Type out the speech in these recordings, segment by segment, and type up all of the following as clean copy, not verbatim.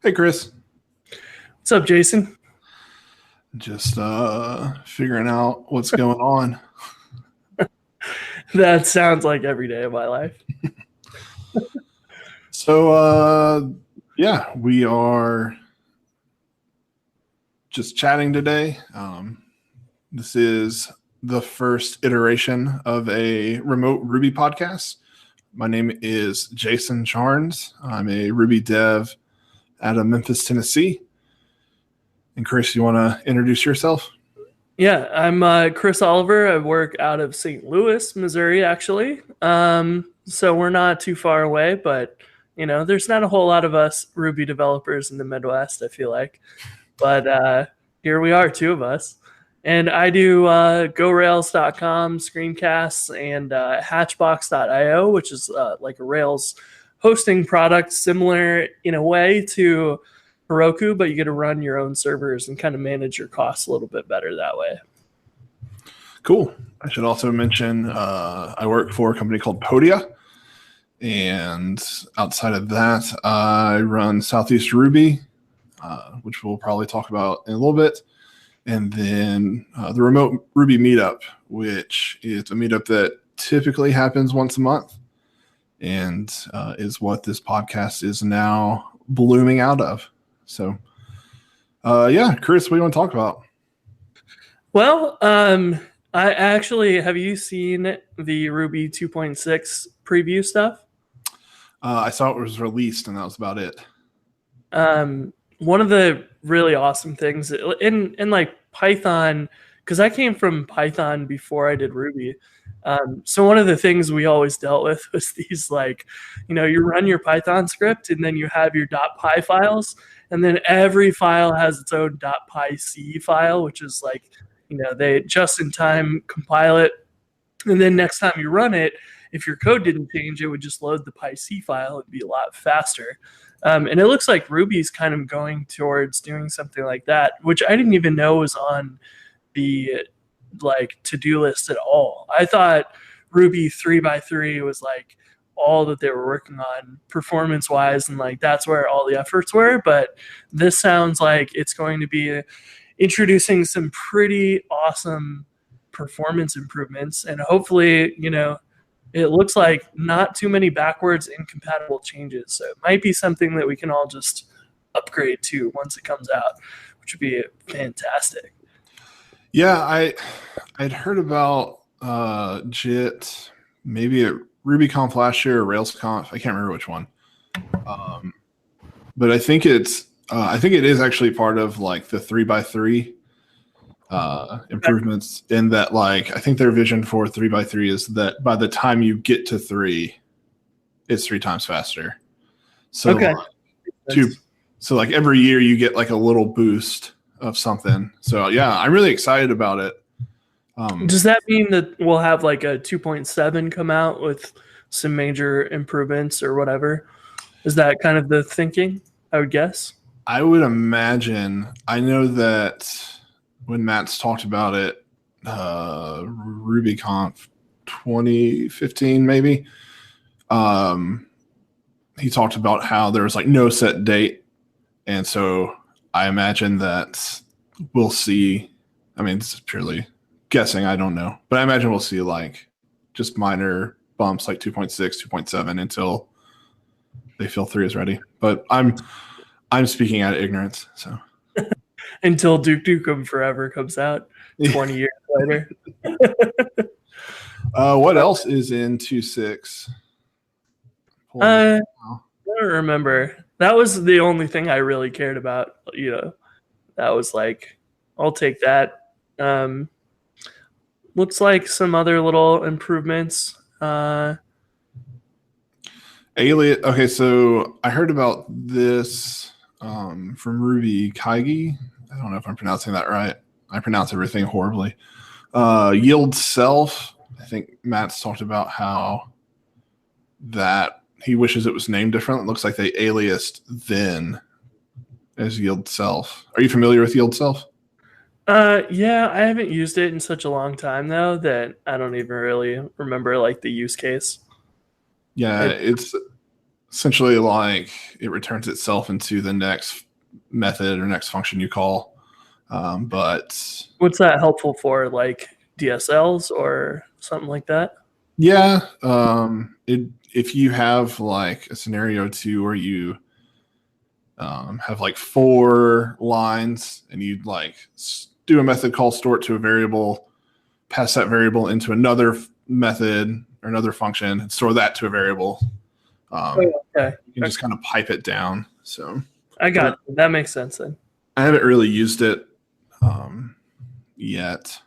Hey, Chris. What's up, Jason? Just figuring out what's going on. That sounds like every day of my life. So, yeah, we are just chatting today. This is the first iteration of a remote Ruby podcast. My name is Jason Charnes. I'm a Ruby dev out of Memphis, Tennessee. And Chris, you want to introduce yourself? Yeah, I'm Chris Oliver. I work out of St. Louis, Missouri, actually. So we're not too far away, but there's not a whole lot of us Ruby developers in the Midwest, I feel like. But here we are, two of us. And I do GoRails.com, screencasts, and Hatchbox.io, which is like a Rails hosting product similar in a way to Heroku, but you get to run your own servers and kind of manage your costs a little bit better that way. Cool. I should also mention I work for a company called Podia. And outside of that, I run Southeast Ruby, which we'll probably talk about in a little bit. And then the Remote Ruby Meetup, which is a meetup that typically happens once a month and is what this podcast is now blooming out of. So, yeah, Chris, what do you want to talk about? Well, I actually, have you seen the Ruby 2.6 preview stuff? I saw it was released, and that was about it. One of the really awesome things in like Python, because I came from Python before I did Ruby. So one of the things we always dealt with was these like, you run your Python script and then you have your .py files, and then every file has its own .pyc file, which is like, they just in time compile it, and then next time you run it, if your code didn't change, it would just load the PyC file. It'd be a lot faster. And it looks like Ruby's kind of going towards doing something like that, which I didn't even know was on the like to-do list at all. I thought Ruby 3x3 was like all that they were working on performance wise, and like that's where all the efforts were. But this sounds like it's going to be introducing some pretty awesome performance improvements, and hopefully, it looks like not too many backwards incompatible changes. So it might be something that we can all just upgrade to once it comes out, which would be fantastic. Yeah, I'd heard about JIT maybe at RubyConf last year or RailsConf. I can't remember which one. But I think it is actually part of like the 3x3 improvements in that, like, I think their vision for 3x3 is that by the time you get to 3, it's 3 times faster. So Okay. So like every year you get like a little boost of something. So yeah, I'm really excited about it. Does that mean that we'll have like a 2.7 come out with some major improvements or whatever? Is that kind of the thinking, I would guess? I would imagine. I know that when Matt's talked about it, RubyConf 2015 maybe, he talked about how there was like no set date. And so I imagine that we'll see. I mean, this is purely guessing. I don't know. But I imagine we'll see like just minor bumps like 2.6, 2.7 until they feel 3 is ready. But I'm speaking out of ignorance. So Until Duke Nukem Forever comes out 20 years later. What else is in 2.6? I don't remember. That was the only thing I really cared about. That was like, I'll take that. Looks like some other little improvements. Alias. Okay, so I heard about this from Ruby Kaigi. I don't know if I'm pronouncing that right. I pronounce everything horribly. Yield self. I think Matt's talked about how that he wishes it was named different. It looks like they aliased then as yield self. Are you familiar with yield self? Yeah, I haven't used it in such a long time though that I don't even really remember like the use case. Yeah, essentially like it returns itself into the next method or next function you call. But What's that helpful for? Like DSLs or something like that? yeah, if you have like a scenario too where you have like 4 lines and you like do a method call store it to a variable, pass that variable into another method or another function and store that to a variable. Okay. You can just kind of pipe it down. So I got it. That makes sense then. I haven't really used it yet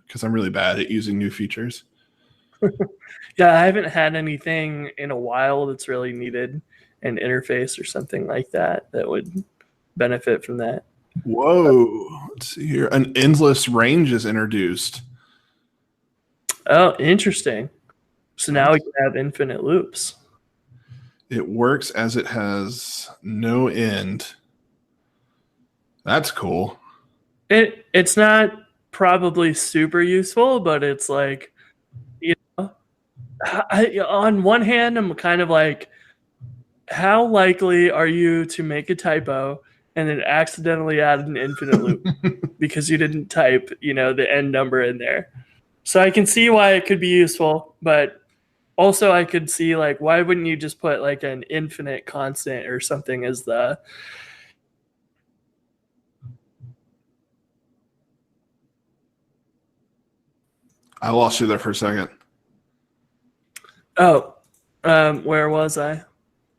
because I'm really bad at using new features. Yeah, I haven't had anything in a while that's really needed an interface or something like that that would benefit from that. Whoa. Let's see here. An endless range is introduced. Oh, interesting. So now we can have infinite loops. It works as it has no end. That's cool. It's not probably super useful, but it's like, on one hand, I'm kind of like, how likely are you to make a typo and then accidentally add an infinite loop because you didn't type, the end number in there? So I can see why it could be useful, but also I could see like, why wouldn't you just put like an infinite constant or something as the... I lost you there for a second. Oh, where was I?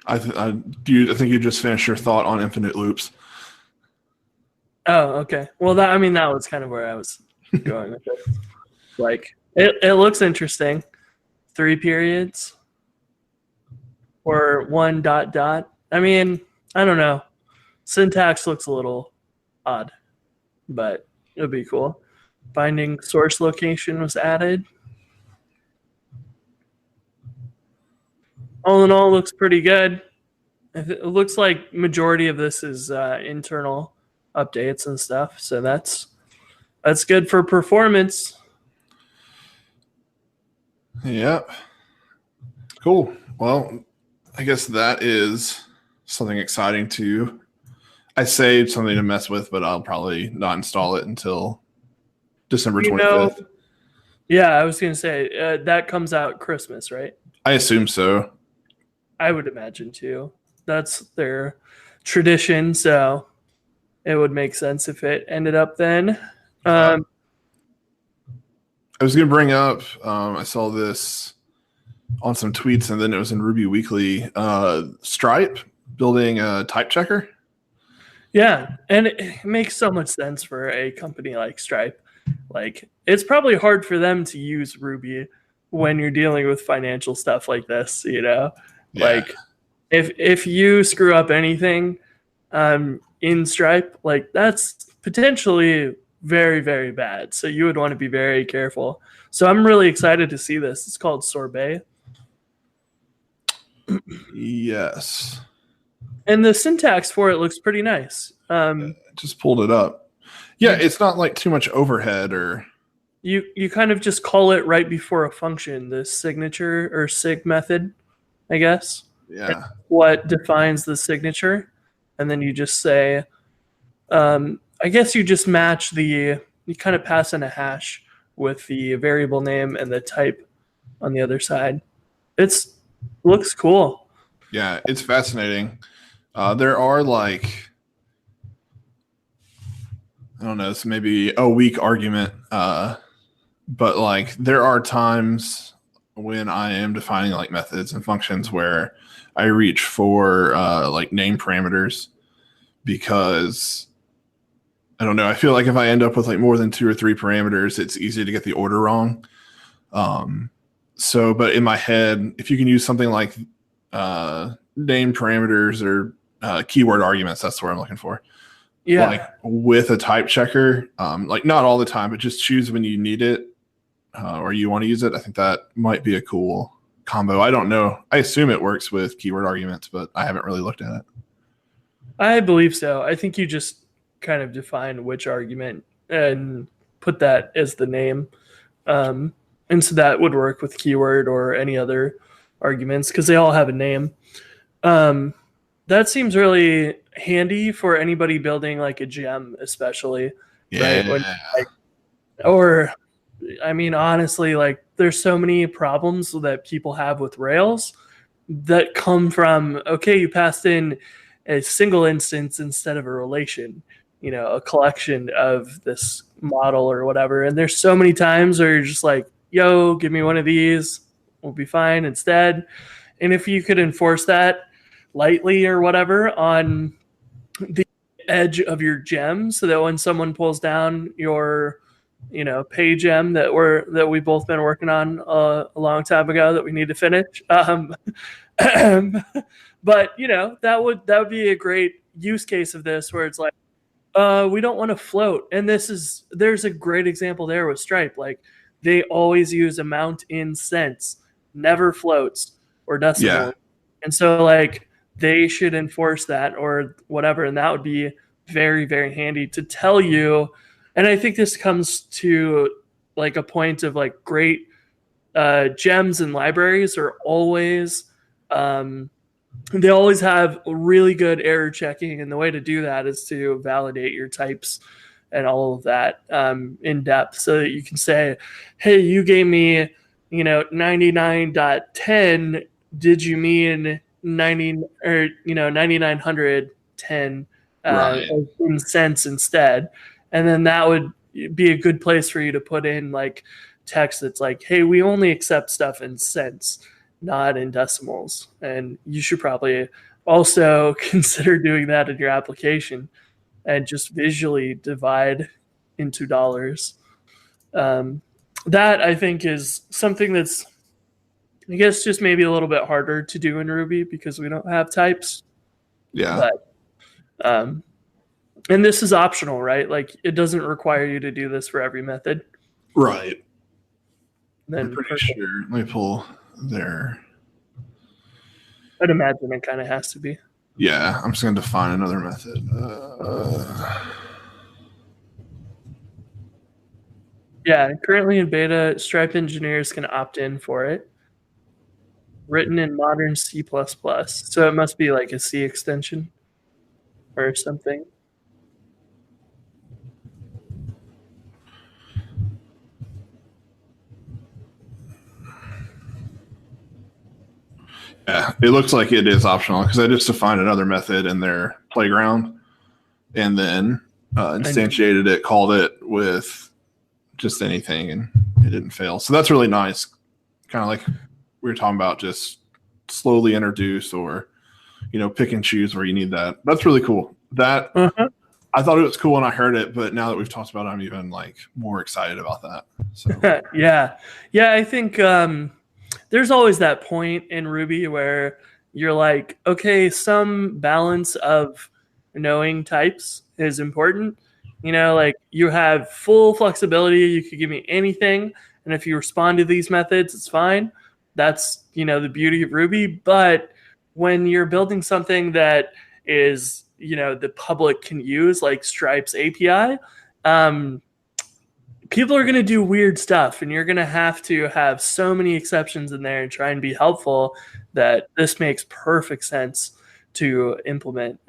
I think you just finished your thought on infinite loops. Oh, okay. Well, that was kind of where I was going with it. Like, it looks interesting. 3 periods or 1 dot dot. I mean, I don't know. Syntax looks a little odd, but it'll be cool. Binding source location was added. All in all, looks pretty good. It looks like majority of this is internal updates and stuff, so that's good for performance. Yep. Cool. Well, I guess that is something exciting to. I saved something to mess with, but I'll probably not install it until December 25th. Yeah, I was going to say that comes out Christmas, right? I assume so. I would imagine too. That's their tradition, so it would make sense if it ended up then. I was going to bring up, I saw this on some tweets and then it was in Ruby Weekly, Stripe building a type checker. Yeah, and it makes so much sense for a company like Stripe. Like, it's probably hard for them to use Ruby when you're dealing with financial stuff like this, Yeah. Like, if you screw up anything in Stripe, like, that's potentially very, very bad. So you would want to be very careful. So I'm really excited to see this. It's called Sorbet. Yes. And the syntax for it looks pretty nice. Just pulled it up. Yeah, it's not like too much overhead or... You kind of just call it right before a function, the signature or sig method, I guess. Yeah. What defines the signature. And then you just say, I guess you just match you kind of pass in a hash with the variable name and the type on the other side. Looks cool. Yeah, it's fascinating. There are like, I don't know, it's maybe a weak argument, but like there are times when I am defining like methods and functions where I reach for like name parameters because I don't know. I feel like if I end up with like more than 2 or 3 parameters, it's easy to get the order wrong. But in my head, if you can use something like name parameters or keyword arguments, that's what I'm looking for. Yeah. Like with a type checker, like not all the time, but just choose when you need it or you want to use it. I think that might be a cool combo. I don't know. I assume it works with keyword arguments, but I haven't really looked at it. I believe so. I think you just kind of define which argument and put that as the name. And so that would work with keyword or any other arguments because they all have a name. That seems really handy for anybody building like a gem, especially, Yeah. right? When like, or I mean, honestly, like there's so many problems that people have with Rails that come from, okay, you passed in a single instance instead of a relation, a collection of this model or whatever. And there's so many times where you're just like, yo, give me one of these, we'll be fine instead. And if you could enforce that lightly or whatever on the edge of your gem, so that when someone pulls down your pay gem that we both been working on a long time ago that we need to finish, but that would be a great use case of this, where it's like, we don't want to float. And there's a great example there with Stripe. Like, they always use amount in cents, never floats or decimal. Yeah. And so like they should enforce that or whatever. And that would be very, very handy to tell you. And I think this comes to like a point of like great gems and libraries are always they always have really good error checking, and the way to do that is to validate your types and all of that in depth, so that you can say, hey, you gave me 99.10, did you mean 90 or 9910 Right. in cents instead? And then that would be a good place for you to put in like text that's like, hey, we only accept stuff in cents, not in decimals. And you should probably also consider doing that in your application and just visually divide into dollars. That I think is something that's, I guess, just maybe a little bit harder to do in Ruby because we don't have types. Yeah. But and this is optional, right? Like, it doesn't require you to do this for every method. Right. Then I'm pretty sure. Let me pull there. I'd imagine it kind of has to be. Yeah, I'm just going to define another method. Yeah, currently in beta, Stripe engineers can opt in for it. Written in modern C++. So it must be like a C extension or something. Yeah, it looks like it is optional because I just defined another method in their playground and then instantiated it, called it with just anything, and it didn't fail. So that's really nice. Kind of like we were talking about, just slowly introduce or, pick and choose where you need that. That's really cool. That I thought it was cool when I heard it, but now that we've talked about it, I'm even like more excited about that. So yeah. I think there's always that point in Ruby where you're like, okay, some balance of knowing types is important. Like, you have full flexibility. You could give me anything, and if you respond to these methods, it's fine. That's the beauty of Ruby. But when you're building something that is the public can use, like Stripe's API, people are going to do weird stuff, and you're going to have so many exceptions in there and try and be helpful that this makes perfect sense to implement.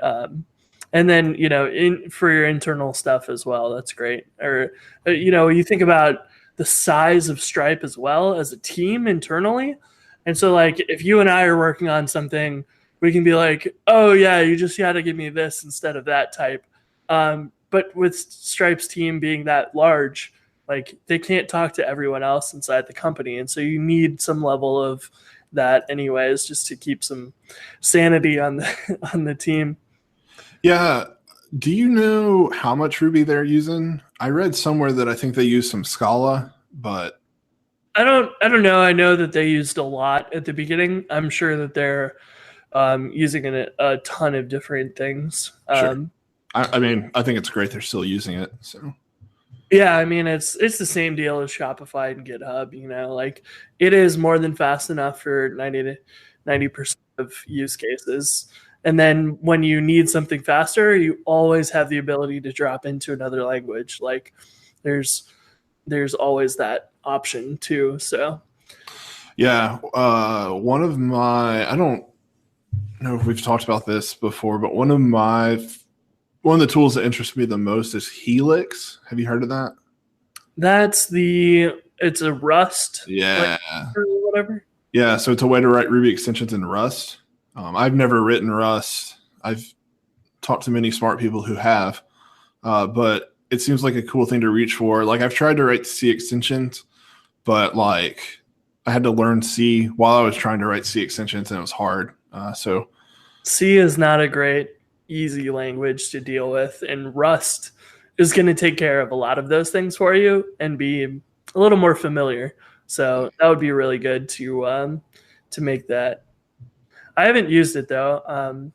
And then for your internal stuff as well, that's great. Or you think about the size of Stripe as well as a team internally, and so like if you and I are working on something, we can be like, oh yeah, you just got to give me this instead of that type. But with Stripe's team being that large, like, they can't talk to everyone else inside the company, and so you need some level of that anyways, just to keep some sanity on the team. yeah. Do you know how much Ruby they're using? I read somewhere that I think they use some Scala, but I don't know. I know that they used a lot at the beginning. I'm sure that they're using a ton of different things. Sure. I mean, I think it's great they're still using it. So yeah, I mean, it's the same deal as Shopify and GitHub. Like, it is more than fast enough for 90% of use cases. And then when you need something faster, you always have the ability to drop into another language. Like, there's always that option too. So yeah, one of my know if we've talked about this before, but one of the tools that interests me the most is Helix. Have you heard of that? It's a Rust, Yeah. or whatever. Yeah. So it's a way to write Ruby extensions in Rust. I've never written Rust. I've talked to many smart people who have, but it seems like a cool thing to reach for. Like I've tried to write C extensions, but like I had to learn C while I was trying to write C extensions, and it was hard. So C is not a great, easy language to deal with, and Rust is going to take care of a lot of those things for you and be a little more familiar. So that would be really good to make that. I haven't used it though.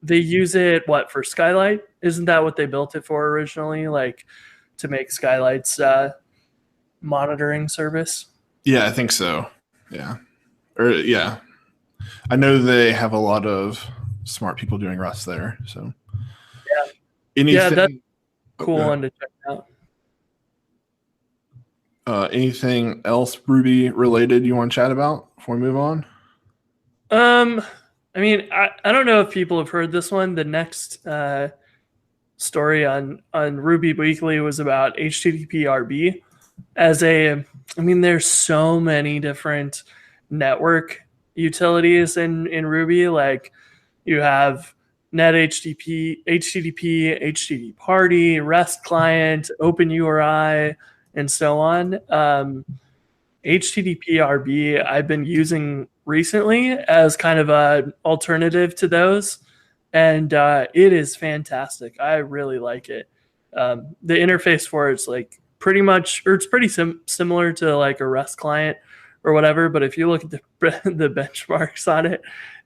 They use it for Skylight? Isn't that what they built it for originally? Like to make Skylight's monitoring service? yeah, I think so. Yeah. Yeah. I know they have a lot of smart people doing Rust there. So yeah, anything, that's cool one to check out. Anything else Ruby related you want to chat about before we move on? I mean, I don't know if people have heard this one. The next story on Ruby Weekly was about HTTP-RB there's so many different network utilities in Ruby. Like you have NetHTTP, HTTP Party, REST client, OpenURI, and so on. HTTP-RB I've been using recently as kind of an alternative to those, and it is fantastic. I really like it. The interface for it's like pretty much, or it's pretty similar to like a REST client or whatever. But if you look at the benchmarks on it,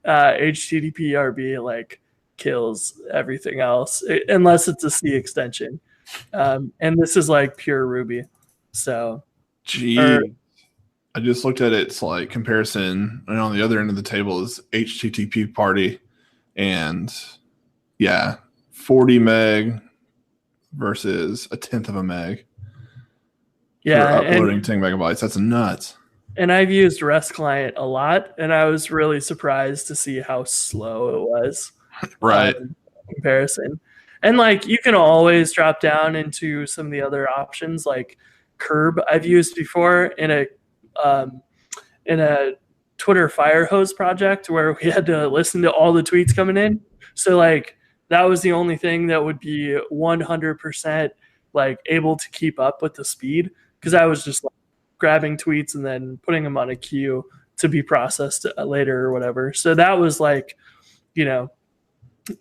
HTTP-RB like kills everything else unless it's a C extension, and this is like pure Ruby. So, I just looked at its like comparison, and on the other end of the table is HTTP Party, and yeah, 40 meg versus a tenth of a meg. Yeah, for uploading 10 megabytes. That's nuts. And I've used REST client a lot, and I was really surprised to see how slow it was. Right. In comparison. And like you can always drop down into some of the other options like Curb I've used before in a Twitter Firehose project where we had to listen to all the tweets coming in. So like that was the only thing that would be 100% like able to keep up with the speed, because I was just like grabbing tweets and then putting them on a queue to be processed later or whatever. So that was like,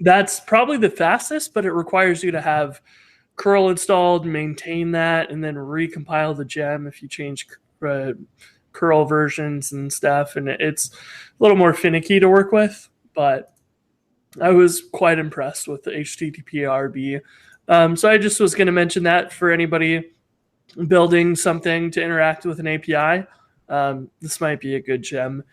that's probably the fastest, but it requires you to have curl installed, maintain that, and then recompile the gem if you change curl versions and stuff. And it's a little more finicky to work with, but I was quite impressed with the HTTP-RB. So I just was going to mention that for anybody building something to interact with an API. This might be a good gem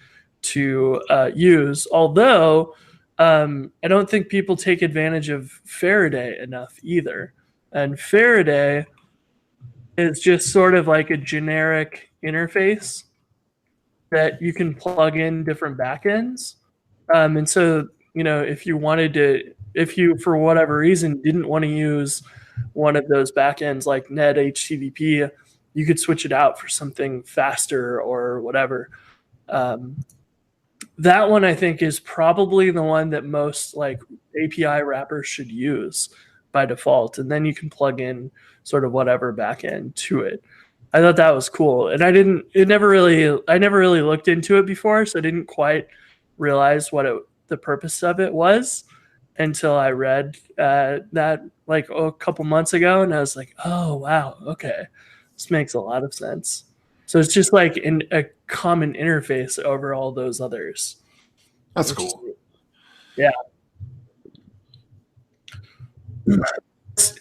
to use, although I don't think people take advantage of Faraday enough either. And Faraday is just sort of like a generic interface that you can plug in different backends. And so, if you for whatever reason didn't want to use one of those backends like NetHTTP, you could switch it out for something faster or whatever. That one I think is probably the one that most like API wrappers should use by default, and then you can plug in sort of whatever backend to it. I thought that was cool, and I never really looked into it before, so I didn't quite realize what the purpose of it was until I read that like a couple months ago, and I was like, oh wow, okay, this makes a lot of sense. So it's just like a common interface over all those others. That's cool. Yeah.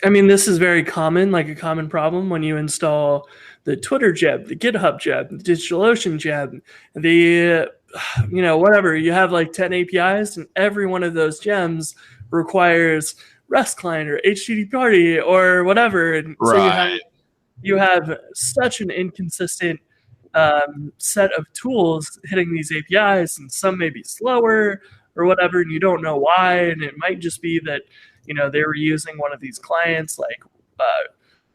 I mean, this is very common, like a common problem when you install the Twitter gem, the GitHub gem, the DigitalOcean gem, the, whatever. You have like 10 APIs, and every one of those gems requires REST client or HTTP Party or whatever. And right. So you have such an inconsistent set of tools hitting these APIs, and some may be slower, or whatever, and you don't know why. And it might just be that, they were using one of these clients, like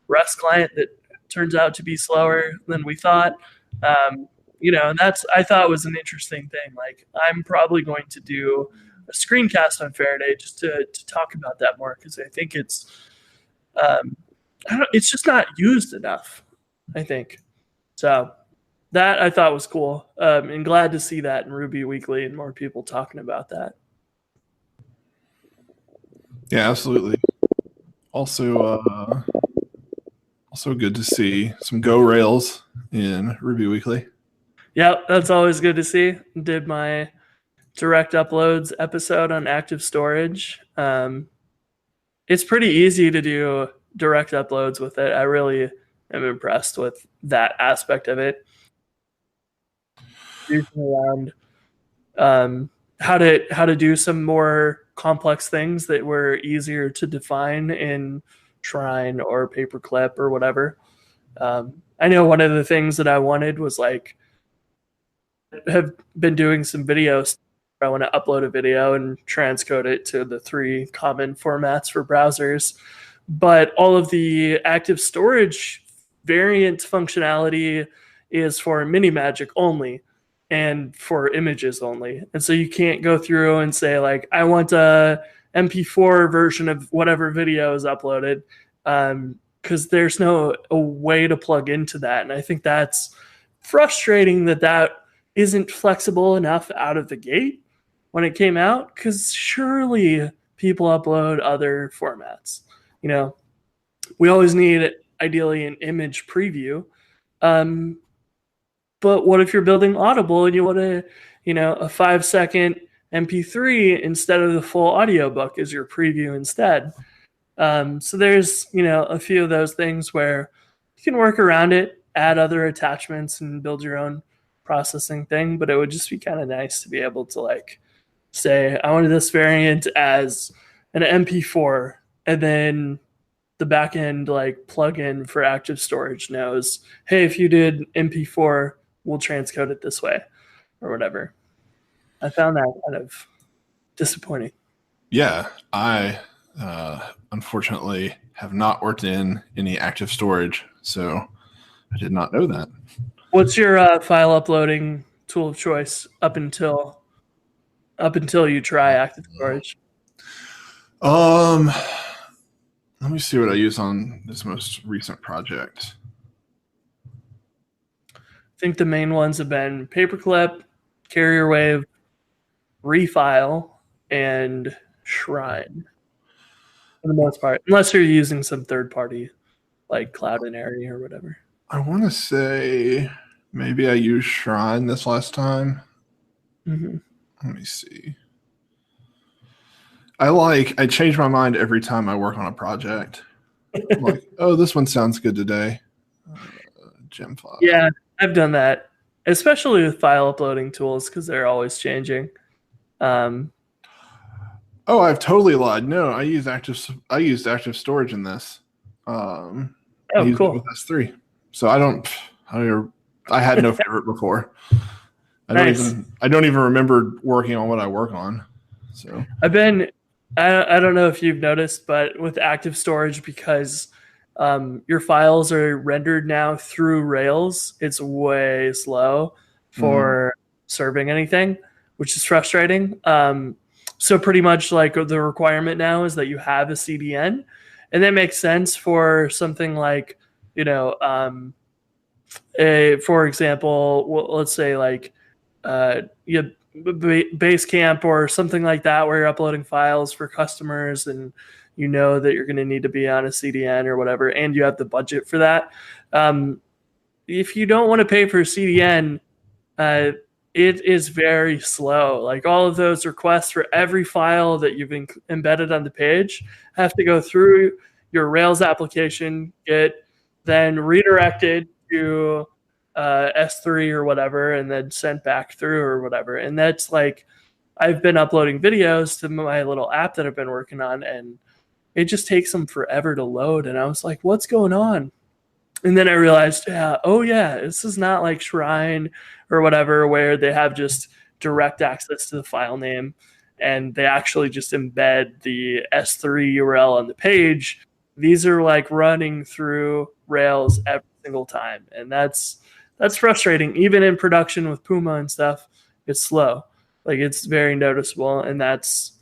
REST client, that turns out to be slower than we thought. And I thought was an interesting thing. Like, I'm probably going to do a screencast on Faraday just to talk about that more, because I think it's just not used enough, I think. So that I thought was cool, and glad to see that in Ruby Weekly and more people talking about that. Yeah, absolutely. Also good to see some Go Rails in Ruby Weekly. Yep, that's always good to see. Did my direct uploads episode on active storage. It's pretty easy to do direct uploads with it. I really am impressed with that aspect of it. Around how to do some more complex things that were easier to define in Shrine or Paperclip or whatever. I know one of the things that I wanted was, like, have been doing some videos. I want to upload a video and transcode it to the 3 common formats for browsers. But all of the active storage variant functionality is for Minimagic only and for images only. And so you can't go through and say, like, I want a MP4 version of whatever video is uploaded, because there's no a way to plug into that. And I think that's frustrating that isn't flexible enough out of the gate when it came out, because surely people upload other formats. We always need, ideally, an image preview. But what if you're building Audible and you want a 5-second MP3 instead of the full audiobook as your preview instead? So there's, a few of those things where you can work around it, add other attachments, and build your own processing thing. But it would just be kind of nice to be able to, like, say, I wanted this variant as an MP4, and then the backend, like, plugin for active storage knows, hey, if you did MP4, we'll transcode it this way or whatever. I found that kind of disappointing. Yeah, I unfortunately have not worked in any active storage, so I did not know that. What's your file uploading tool of choice up until you try active storage? Let me see what I use on this most recent project. I think the main ones have been Paperclip, Carrier Wave, Refile, and Shrine, for the most part, unless you're using some third party like Cloudinary or whatever. I want to say maybe I used Shrine this last time. Mm-hmm. Let me see. I change my mind every time I work on a project. I'm like, oh, this one sounds good today. Gemfile. Yeah, I've done that, especially with file uploading tools, because they're always changing. Oh, I've totally lied. No, I used active storage in this. Oh, cool. With S3. So I had no favorite before. I don't even remember working on what I work on. So I don't know if you've noticed, but with active storage, because your files are rendered now through Rails, it's way slow for serving anything, which is frustrating. So pretty much, like, the requirement now is that you have a CDN, and that makes sense for something like, for example, let's say, like, you have Basecamp or something like that, where you're uploading files for customers and you know that you're going to need to be on a CDN or whatever, and you have the budget for that. If you don't want to pay for a CDN, it is very slow. Like, all of those requests for every file that you've embedded on the page have to go through your Rails application, get then redirected to S3 or whatever, and then sent back through or whatever. And that's, like, I've been uploading videos to my little app that I've been working on, and it just takes them forever to load. And I was like, what's going on? And then I realized, this is not like Shrine or whatever, where they have just direct access to the file name and they actually just embed the S3 URL on the page. These are like running through Rails every single time, and that's frustrating. Even in production with Puma and stuff, it's slow. Like it's very noticeable, and that's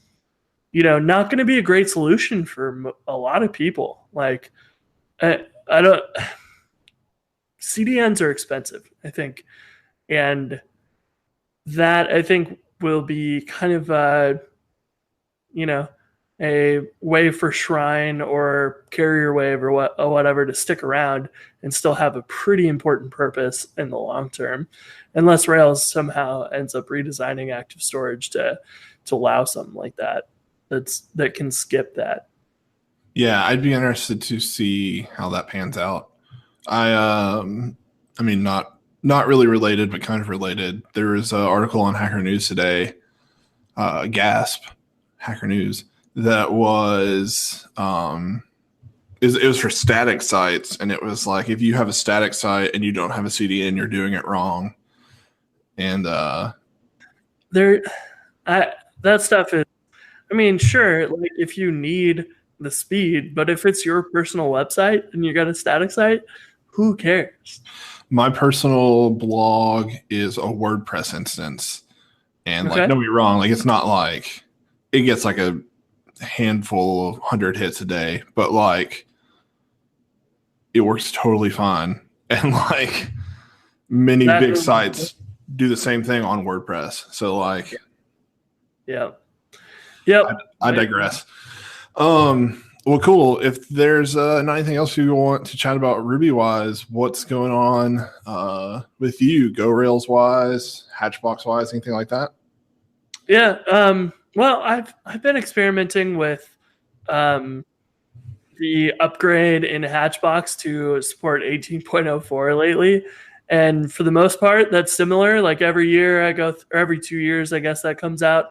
not going to be a great solution for a lot of people. Like I don't. CDNs are expensive, I think, and that I think will be kind of a way for Shrine or Carrier Wave or whatever to stick around and still have a pretty important purpose in the long term, unless Rails somehow ends up redesigning active storage to allow something like that that can skip that. Yeah, I'd be interested to see how that pans out. I mean, not really related, but kind of related. There was an article on Hacker News today, Gasp, Hacker News, that was it was for static sites, and it was like if you have a static site and you don't have a CDN, you're doing it wrong. And that stuff is, I mean, sure, like if you need the speed, but if it's your personal website and you got a static site, who cares? My personal blog is a WordPress instance, and like, don't get me wrong, like it's not like it gets like a handful of 100 hits a day, but like it works totally fine. And like many big sites do the same thing on WordPress. So like, yeah. I digress. Well, cool. If there's not anything else you want to chat about Ruby wise, what's going on with you, Go Rails wise, Hatchbox wise, anything like that? Yeah. Well, I've been experimenting with the upgrade in Hatchbox to support 18.04 lately, and for the most part, that's similar. Like every year, or every 2 years, I guess that comes out.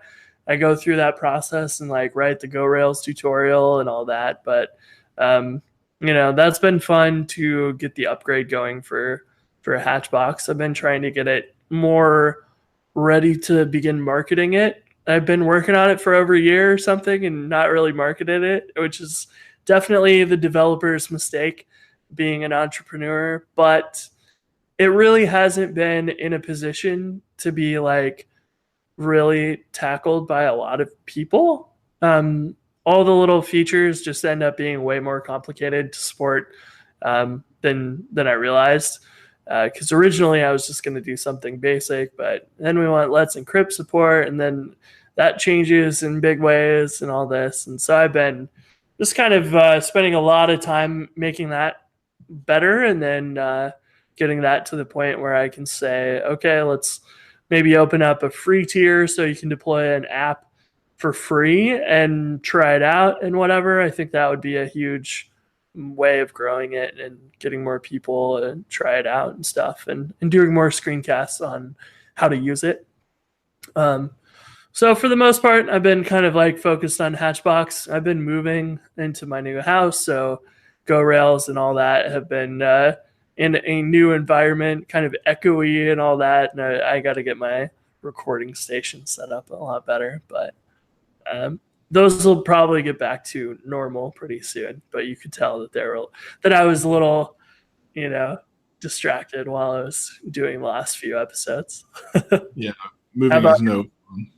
I go through that process and like write the Go Rails tutorial and all that. But that's been fun to get the upgrade going for Hatchbox. I've been trying to get it more ready to begin marketing it. I've been working on it for over a year or something and not really marketed it, which is definitely the developer's mistake, being an entrepreneur. But it really hasn't been in a position to be like really tackled by a lot of people. All the little features just end up being way more complicated to support than I realized. Because originally I was just going to do something basic, but then we want Let's Encrypt support, and then that changes in big ways and all this. And so I've been just kind of spending a lot of time making that better, and then getting that to the point where I can say, okay, let's maybe open up a free tier so you can deploy an app for free and try it out and whatever. I think that would be a huge way of growing it and getting more people to try it out and stuff, and doing more screencasts on how to use it. So for the most part, I've been kind of like focused on Hatchbox. I've been moving into my new house, so Go Rails and all that have been in a new environment, kind of echoey and all that. And I got to get my recording station set up a lot better. But those will probably get back to normal pretty soon. But you could tell that I was a little, distracted while I was doing the last few episodes. Yeah, moving is no fun.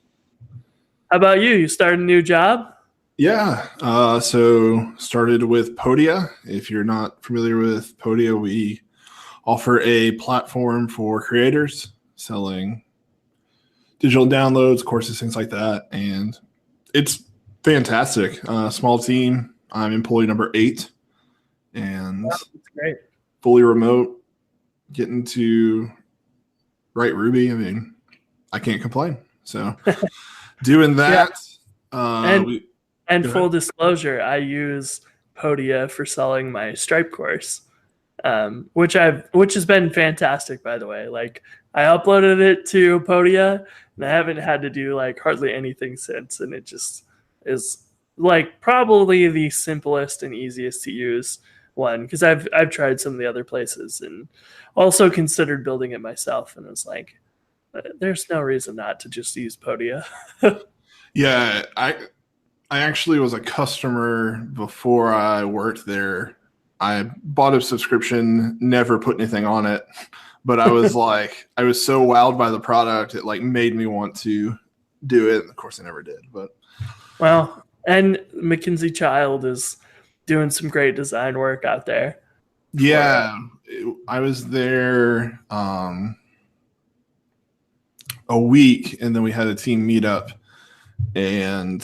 How about you? You started a new job? Yeah, so started with Podia. If you're not familiar with Podia, we offer a platform for creators selling digital downloads, courses, things like that. And it's fantastic. Small team. I'm employee number 8, and wow, that's great. Fully remote, getting to write Ruby. I mean, I can't complain. So doing that. Yeah. And full disclosure, I use Podia for selling my Stripe course. Which has been fantastic, by the way. Like I uploaded it to Podia and I haven't had to do like hardly anything since, and it just is like probably the simplest and easiest to use one, because I've tried some of the other places and also considered building it myself, and it was like there's no reason not to just use Podia. Yeah, I actually was a customer before I worked there. I bought a subscription, never put anything on it, but I was like, I was so wowed by the product, it like made me want to do it. Of course, I never did, but Well, and Mackenzie Child is doing some great design work out there. For yeah, I was there a week, and then we had a team meetup, and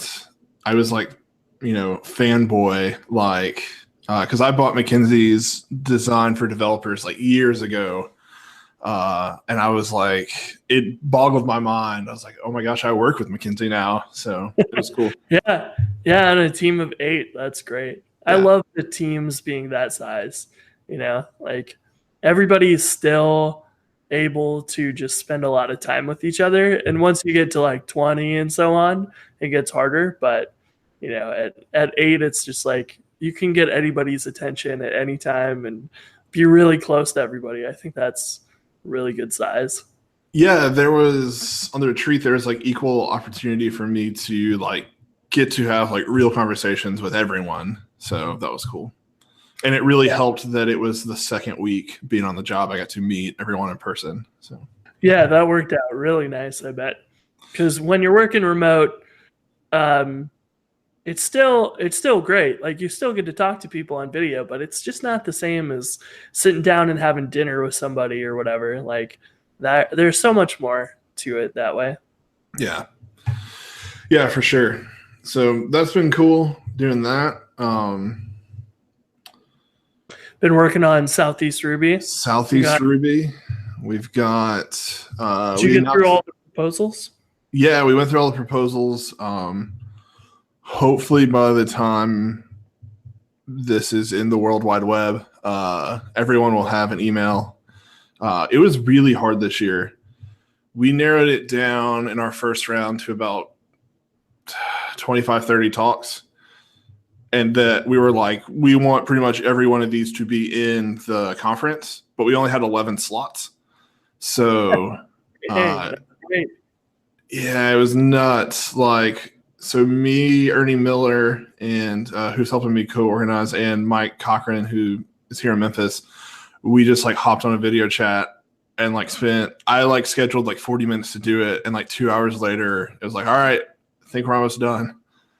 I was like, fanboy, like, because I bought McKinsey's design for developers like years ago. And I was like, it boggled my mind. I was like, oh my gosh, I work with McKinsey now. So it was cool. yeah, yeah, and a team of 8. That's great. I Yeah. love the teams being that size. Like everybody's still able to just spend a lot of time with each other. And once you get to like 20 and so on, it gets harder. But at 8, it's just like you can get anybody's attention at any time and be really close to everybody. I think that's really good size. Yeah, there was on the retreat, there was like equal opportunity for me to like get to have like real conversations with everyone. So that was cool. And it really helped that it was the second week being on the job. I got to meet everyone in person. So Yeah, that worked out really nice, I bet. Because when you're working remote, um, it's still great. Like you still get to talk to people on video, but it's just not the same as sitting down and having dinner with somebody or whatever. Like that, there's so much more to it that way. yeah. Yeah, for sure. So that's been cool doing that. Been working on Southeast Ruby. Southeast Ruby. We've got Did you get through all the proposals? Yeah, we went through all the proposals. Hopefully by the time this is in the World Wide Web, everyone will have an email. It was really hard this year. We narrowed it down in our first round to about 25, 30 talks. And that we were like, we want pretty much every one of these to be in the conference, but we only had 11 slots. So, yeah, it was nuts. Like, so me, Ernie Miller, and who's helping me co-organize, and Mike Cochran, who is here in Memphis, we just like hopped on a video chat and like I scheduled like 40 minutes to do it. And like 2 hours later, it was like, all right, I think we're almost done.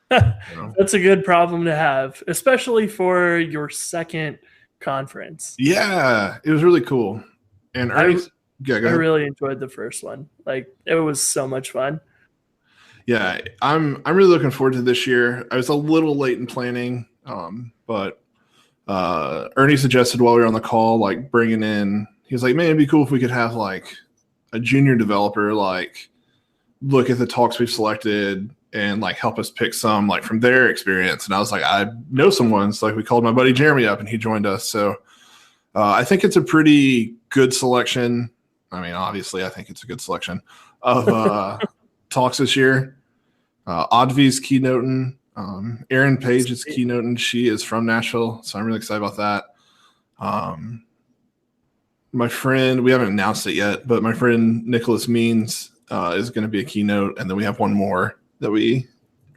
That's a good problem to have, especially for your second conference. Yeah, it was really cool. And Ernie, I really enjoyed the first one. Like it was so much fun. Yeah, I'm really looking forward to this year. I was a little late in planning, but Ernie suggested while we were on the call, like bringing in. He was like, "Man, it'd be cool if we could have like a junior developer like look at the talks we've selected and like help us pick some like from their experience." And I was like, I know someone. So like we called my buddy Jeremy up and he joined us. So I think it's a pretty good selection. I mean, obviously, I think it's a good selection of talks this year. Audvi's keynoting. Erin Page is keynoting. She is from Nashville, so I'm really excited about that. My friend, we haven't announced it yet, but my friend Nicholas Means is going to be a keynote, and then we have one more that we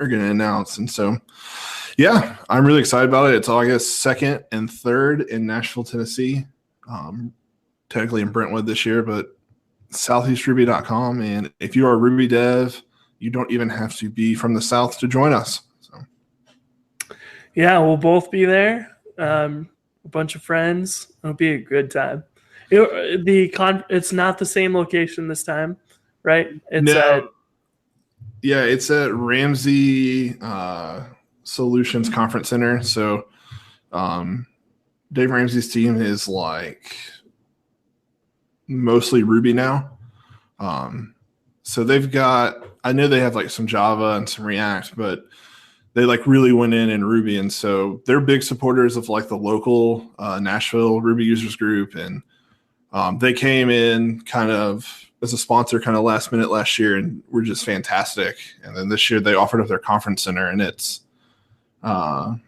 are going to announce. And so, yeah, I'm really excited about it. It's August 2nd and 3rd in Nashville, Tennessee. Technically in Brentwood this year, but southeastruby.com. And if you are a Ruby dev, you don't even have to be from the South to join us. So, yeah, we'll both be there. A bunch of friends. It'll be a good time. It's not the same location this time, right? It's at Ramsey Solutions Conference Center. So Dave Ramsey's team is like mostly Ruby now. So they've got, I know they have like some Java and some React, but they like really went in Ruby. And so they're big supporters of like the local Nashville Ruby users group. And they came in kind of as a sponsor kind of last minute last year and were just fantastic. And then this year they offered up their conference center, and it's a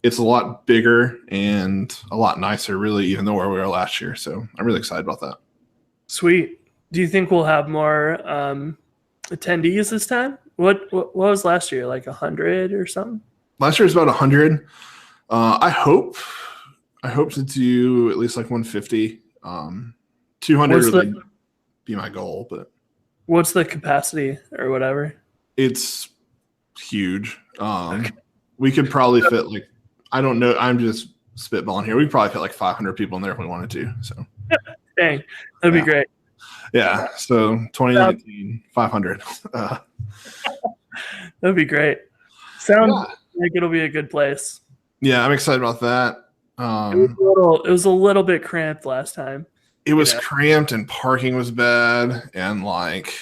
lot bigger and a lot nicer really, even though where we were last year. So I'm really excited about that. Sweet. Do you think we'll have more attendees this time? What was last year? Like 100 or something? Last year was about 100. I hope to do at least like 150. 200 What's would the like be my goal, but what's the capacity or whatever? it's huge. We could probably fit like, I don't know. I'm just spitballing here. We could probably fit like 500 people in there if we wanted to. So Dang, that'd be Yeah. great. yeah. So 2019, 500. That'd be great. Sounds Yeah. like it'll be a good place. Yeah, I'm excited about that. It was a little bit cramped last time. It was Yeah. cramped and parking was bad, and like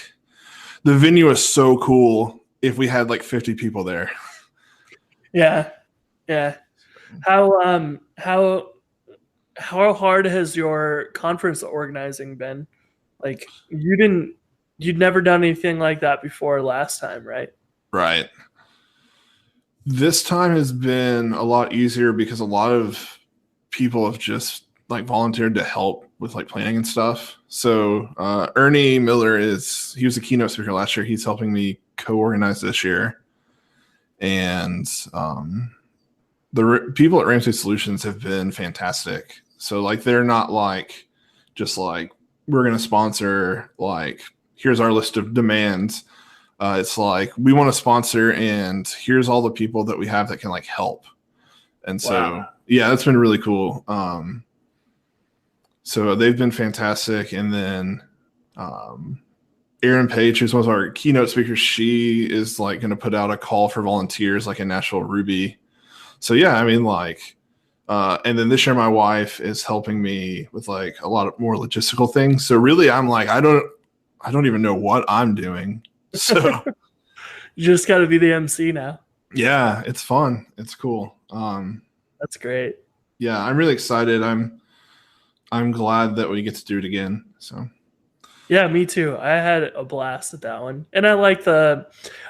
the venue was so cool if we had like 50 people there. Yeah, yeah. How hard has your conference organizing been? Like you'd never done anything like that before last time, right? Right. This time has been a lot easier because a lot of people have just like volunteered to help with like planning and stuff. So Ernie Miller he was a keynote speaker last year. He's helping me co-organize this year. And people at Ramsey Solutions have been fantastic. So like they're not like just like we're going to sponsor, like here's our list of demands. It's like we want to sponsor, and here's all the people that we have that can like help. And so Wow. yeah, that's been really cool. So they've been fantastic. And then Erin Page, who's one of our keynote speakers, she is like going to put out a call for volunteers like in Nashville Ruby. So yeah, I mean like, and then this year my wife is helping me with like a lot of more logistical things. So really I'm like, I don't even know what I'm doing. So You just got to be the MC now. yeah, it's fun. It's cool. That's great. Yeah, I'm really excited. I'm glad that we get to do it again. So Yeah, me too. I had a blast at that one. And I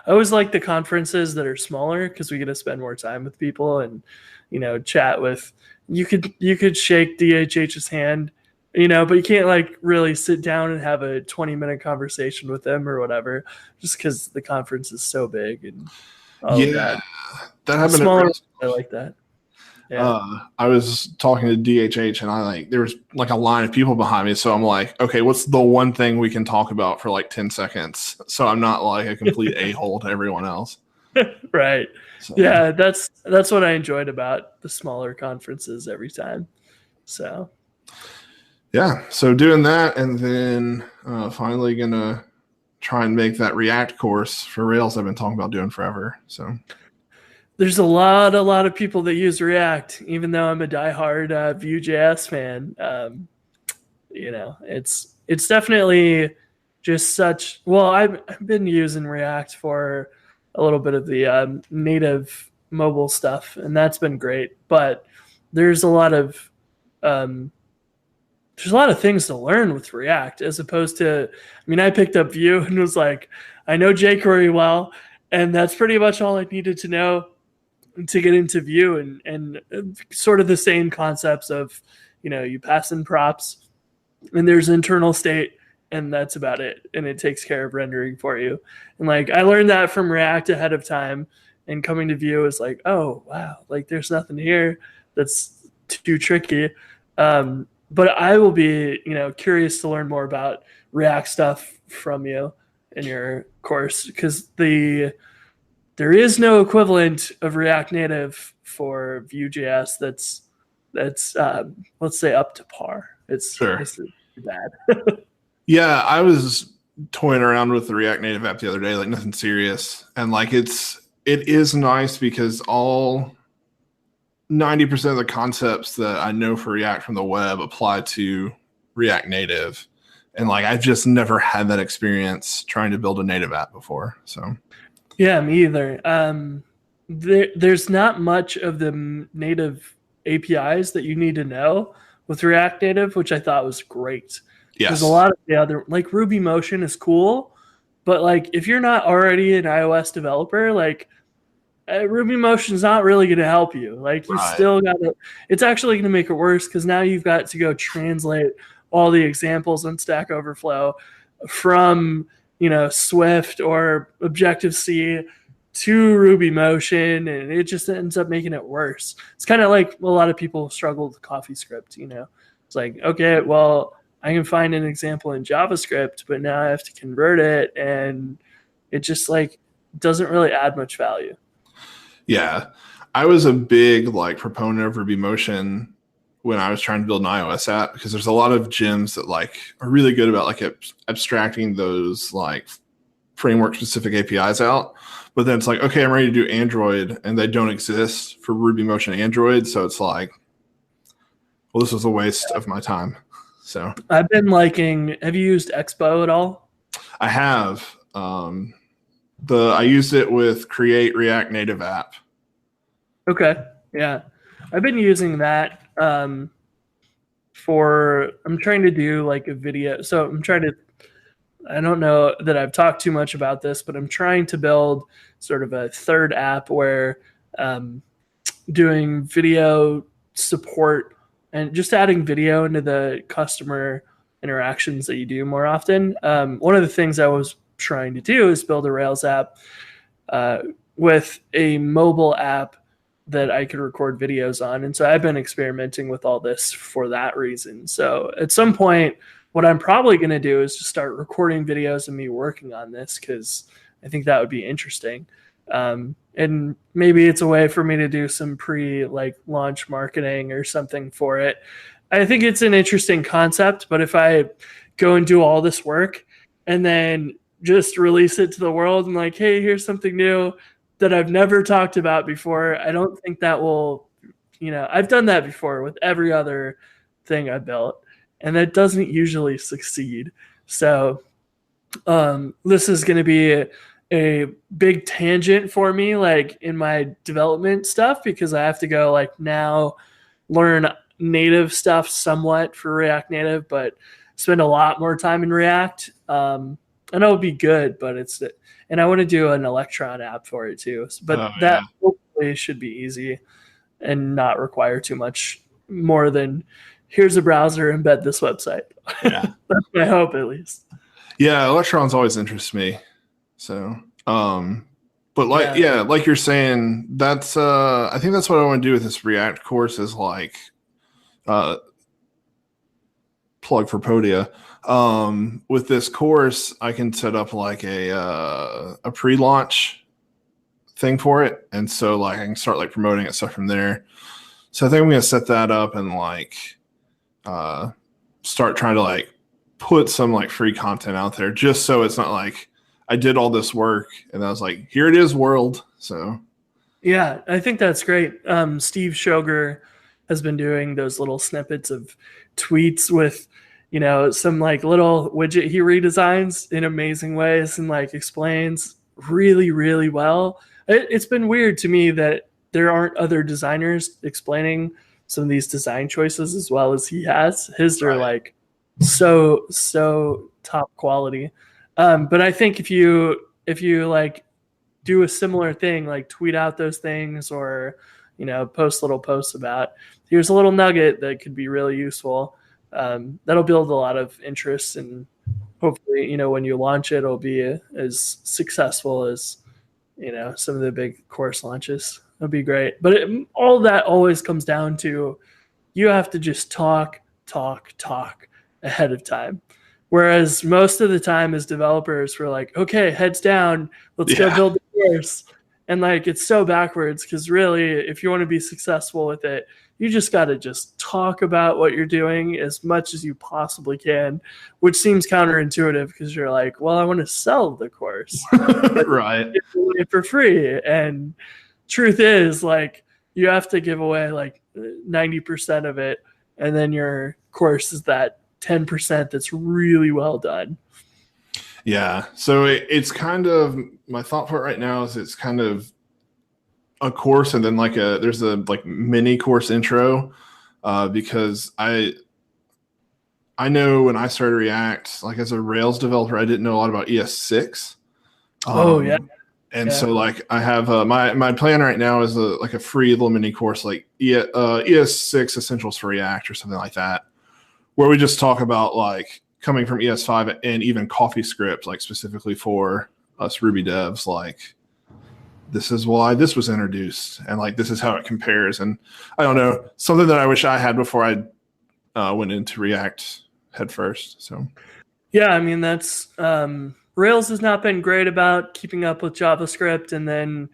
always like the conferences that are smaller because we get to spend more time with people and, chat with, you could shake DHH's hand, but you can't like really sit down and have a 20-minute conversation with them or whatever, just because the conference is so big and all of that. that happened. Smaller, I like that. Yeah. I was talking to DHH and there was like a line of people behind me. So I'm like, okay, what's the one thing we can talk about for like 10 seconds? So I'm not like a complete a-hole to everyone else. Right. So, Yeah, that's what I enjoyed about the smaller conferences every time. So yeah. So doing that, and then finally gonna try and make that React course for Rails I've been talking about doing forever. So there's a lot of people that use React, even though I'm a diehard Vue.js fan. It's definitely just such. Well, I've been using React for a little bit of the native mobile stuff, and that's been great. But there's a lot of things to learn with React as opposed to. I mean, I picked up Vue and was like, I know jQuery well, and that's pretty much all I needed to know to get into Vue, and sort of the same concepts of, you pass in props and there's internal state and that's about it. And it takes care of rendering for you. And like, I learned that from React ahead of time, and coming to Vue is like, oh, wow, like there's nothing here that's too tricky. But I will be, curious to learn more about React stuff from you in your course, because there is no equivalent of React Native for Vue.js that's let's say up to par. It's bad. Yeah, I was toying around with the React Native app the other day, like nothing serious, and like it is nice because all 90% of the concepts that I know for React from the web apply to React Native, and like I've just never had that experience trying to build a native app before. So yeah, me either. There's not much of the native APIs that you need to know with React Native, which I thought was great. yes, There's a lot of the other, like Ruby Motion is cool, but like if you're not already an iOS developer, like Ruby Motion is not really going to help you. Like you still got to. It's actually going to make it worse because now you've got to go translate all the examples on Stack Overflow from Swift or Objective-C to Ruby Motion, and it just ends up making it worse. It's kind of like a lot of people struggle with CoffeeScript. It's like, okay, well, I can find an example in JavaScript, but now I have to convert it, and it just like doesn't really add much value. Yeah, I was a big proponent of Ruby Motion when I was trying to build an iOS app, because there's a lot of gems that are really good about abstracting those framework specific APIs out. But then it's like, okay, I'm ready to do Android, and they don't exist for Ruby Motion Android. So it's like, well, this was a waste of my time. So I've been have you used Expo at all? I have. I used it with Create React Native App. Okay. Yeah. I've been using that I'm trying to do a video. So I don't know that I've talked too much about this, but I'm trying to build sort of a third app where doing video support and just adding video into the customer interactions that you do more often. One of the things I was trying to do is build a Rails app with a mobile app that I could record videos on. And so I've been experimenting with all this for that reason. So at some point, what I'm probably going to do is just start recording videos of me working on this, because I think that would be interesting. And maybe it's a way for me to do some launch marketing or something for it. I think it's an interesting concept, but if I go and do all this work and then just release it to the world and hey, here's something new that I've never talked about before, I don't think that will, I've done that before with every other thing I built, and that doesn't usually succeed. So this is going to be a big tangent for me, in my development stuff, because I have to go now learn native stuff somewhat for React Native, but spend a lot more time in React. I know it'll be good, but and I want to do an Electron app for it too. But that hopefully should be easy and not require too much more than here's a browser, embed this website. Yeah. That's my hope, at least. Yeah, Electron's always interests me. So, but like you're saying, that's I think that's what I want to do with this React course is plug for Podia. With this course, I can set up a pre-launch thing for it, and so I can start promoting it stuff from there. So I think I'm gonna set that up and start trying to put some like free content out there, just so it's not like I did all this work and I was like, here it is, world. So yeah, I think that's great. Steve Shoger has been doing those little snippets of tweets with, you know, some like little widget he redesigns in amazing ways and like explains really, really well. It's been weird to me that there aren't other designers explaining some of these design choices as well as he has. His are like so top quality. But I think if you like do a similar thing, like tweet out those things or, you know, post little posts about, here's a little nugget that could be really useful. That'll build a lot of interest, and hopefully, you know, when you launch it, it'll be as successful as, you know, some of the big course launches. That'd be great. But all that always comes down to you have to just talk ahead of time. Whereas most of the time as developers, we're like, okay, heads down, let's go build the course. And like, it's so backwards because really, if you want to be successful with it, you just got to just talk about what you're doing as much as you possibly can, which seems counterintuitive because you're like, well, I want to sell the course. Right. It's for free. And truth is, like, you have to give away like 90% of it. And then your course is that 10% that's really well done. Yeah. So it's kind of, my thought for it right now is it's kind of a course and then there's a like mini course intro, because I know when I started React, like as a Rails developer, I didn't know a lot about ES6. And so like I have my plan right now is a free little mini course, like ES6 Essentials for React or something like that, where we just talk about like coming from ES5 and even CoffeeScript, like specifically for us Ruby devs, like this is why this was introduced, and like this is how it compares. And I don't know, something that I wish I had before I went into React head first. So yeah, I mean that's Rails has not been great about keeping up with JavaScript, and then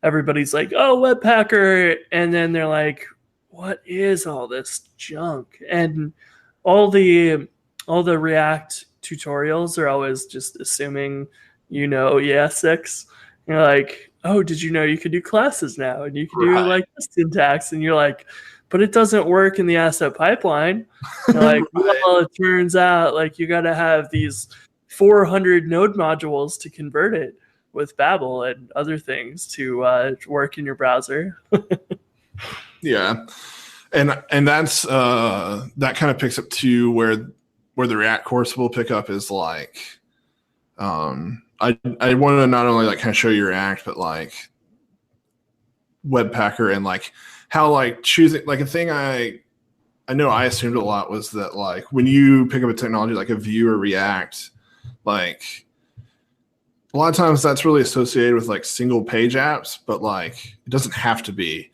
everybody's like, oh, Webpacker, and then they're like, what is all this junk? And all the React tutorials are always just assuming ES6. You're like, oh, did you know you could do classes now, and you can do like this syntax, and you're like, but it doesn't work in the asset pipeline. You're like, well, it turns out like you got to have these 400 node modules to convert it with Babel and other things to work in your browser. Yeah, and that's that kind of picks up to where the React course will pick up is like, I want to not only like kind of show you React, but like Webpacker and like how like choosing like a thing I know I assumed a lot was that like when you pick up a technology like a Vue or React, like a lot of times that's really associated with like single page apps, but like it doesn't have to be.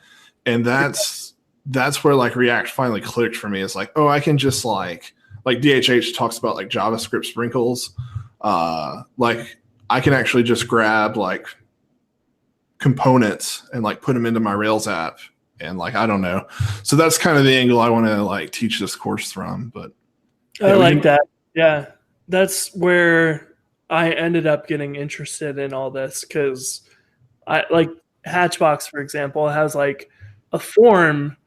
And that's where like React finally clicked for me. It's like, oh, I can just like DHH talks about like JavaScript sprinkles. Like I can actually just grab like components and like put them into my Rails app. And like, I don't know. So that's kind of the angle I want to like teach this course from. But I like that. Yeah. That's where I ended up getting interested in all this, because I like Hatchbox, for example, has like a form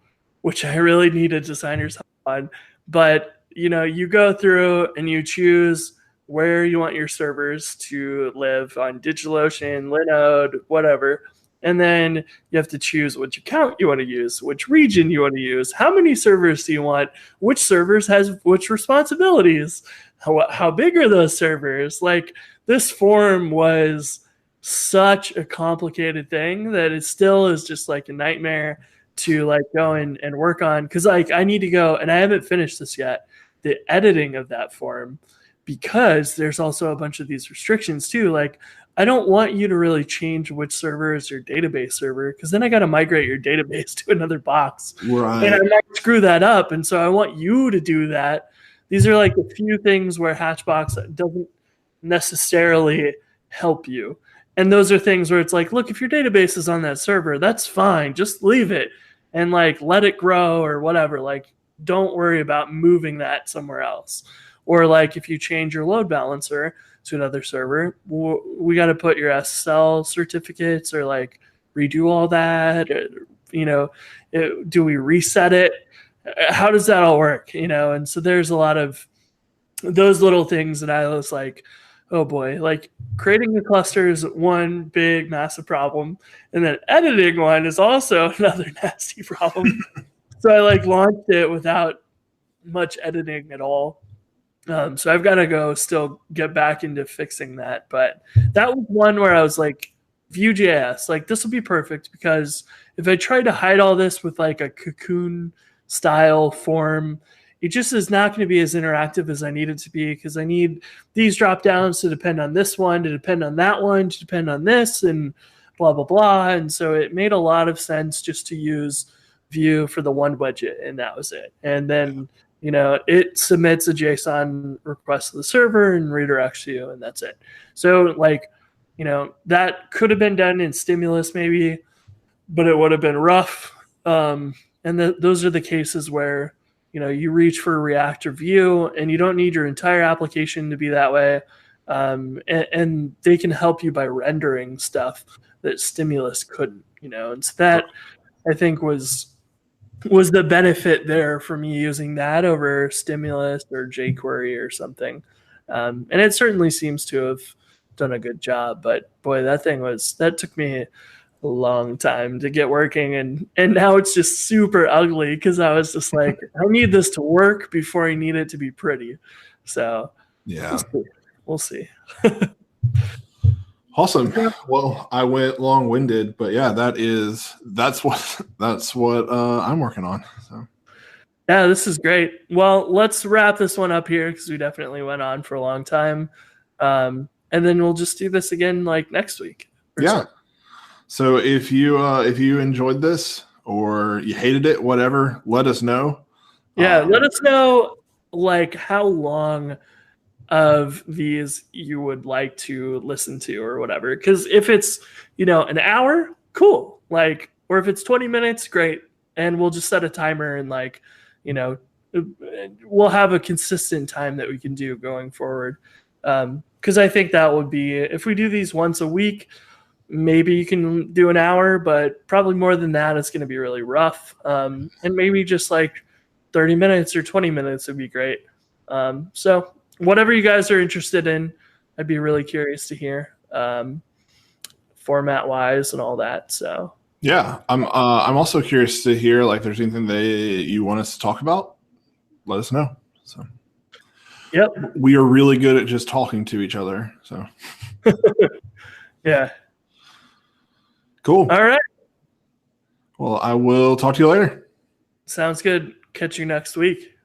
which I really needed to sign yourself on. But you go through and you choose where you want your servers to live on DigitalOcean, Linode, whatever. And then you have to choose which account you want to use, which region you want to use, how many servers do you want, which servers has which responsibilities, how big are those servers? Like this form was such a complicated thing that it still is just like a nightmare to like go and work on. Cause like I need to go, and I haven't finished this yet, the editing of that form, because there's also a bunch of these restrictions too. Like I don't want you to really change which server is your database server, because then I got to migrate your database to another box. Right. And I might screw that up. And so I want you to do that. These are like a few things where Hatchbox doesn't necessarily help you. And those are things where it's like, look, if your database is on that server, that's fine. Just leave it and like let it grow or whatever. Like don't worry about moving that somewhere else. Or like if you change your load balancer to another server, we got to put your SSL certificates or like redo all that. Do we reset it? How does that all work? And so there's a lot of those little things that I was like, oh boy, like creating a cluster is one big massive problem, and then editing one is also another nasty problem. So I like launched it without much editing at all. So I've got to still get back into fixing that. But that was one where I was like, Vue.js, like this will be perfect, because if I tried to hide all this with like a Cocoon style form, it just is not going to be as interactive as I need it to be, because I need these drop downs to depend on this one, to depend on that one, to depend on this, and blah, blah, blah. And so it made a lot of sense just to use Vue for the one widget, and that was it. And then it submits a JSON request to the server and redirects you, and that's it. So like, that could have been done in Stimulus maybe, but it would have been rough. And those are the cases where, you reach for React or Vue, and you don't need your entire application to be that way. And they can help you by rendering stuff that Stimulus couldn't, and so that I think was the benefit there for me using that over Stimulus or jQuery or something. And it certainly seems to have done a good job, but boy, that took me a long time to get working, and now it's just super ugly, because I was just like, I need this to work before I need it to be pretty. So yeah, we'll see. Awesome. Well, I went long-winded, but yeah, that's what I'm working on. So Yeah, this is great. Well, let's wrap this one up here because we definitely went on for a long time. And then we'll just do this again like next week. Yeah. So if you enjoyed this or you hated it, whatever, let us know. Yeah, let us know like how long of these you would like to listen to or whatever. Because if it's an hour, cool. Like, or if it's 20 minutes, great. And we'll just set a timer and like we'll have a consistent time that we can do going forward. Because I think that would be, if we do these once a week, maybe you can do an hour, but probably more than that, it's going to be really rough. And maybe just like 30 minutes or 20 minutes would be great. So whatever you guys are interested in, I'd be really curious to hear, format wise and all that. So yeah, I'm also curious to hear like if there's anything that you want us to talk about. Let us know. So yep, we are really good at just talking to each other. So yeah, cool. all right, Well, I will talk to you later. sounds good. Catch you next week.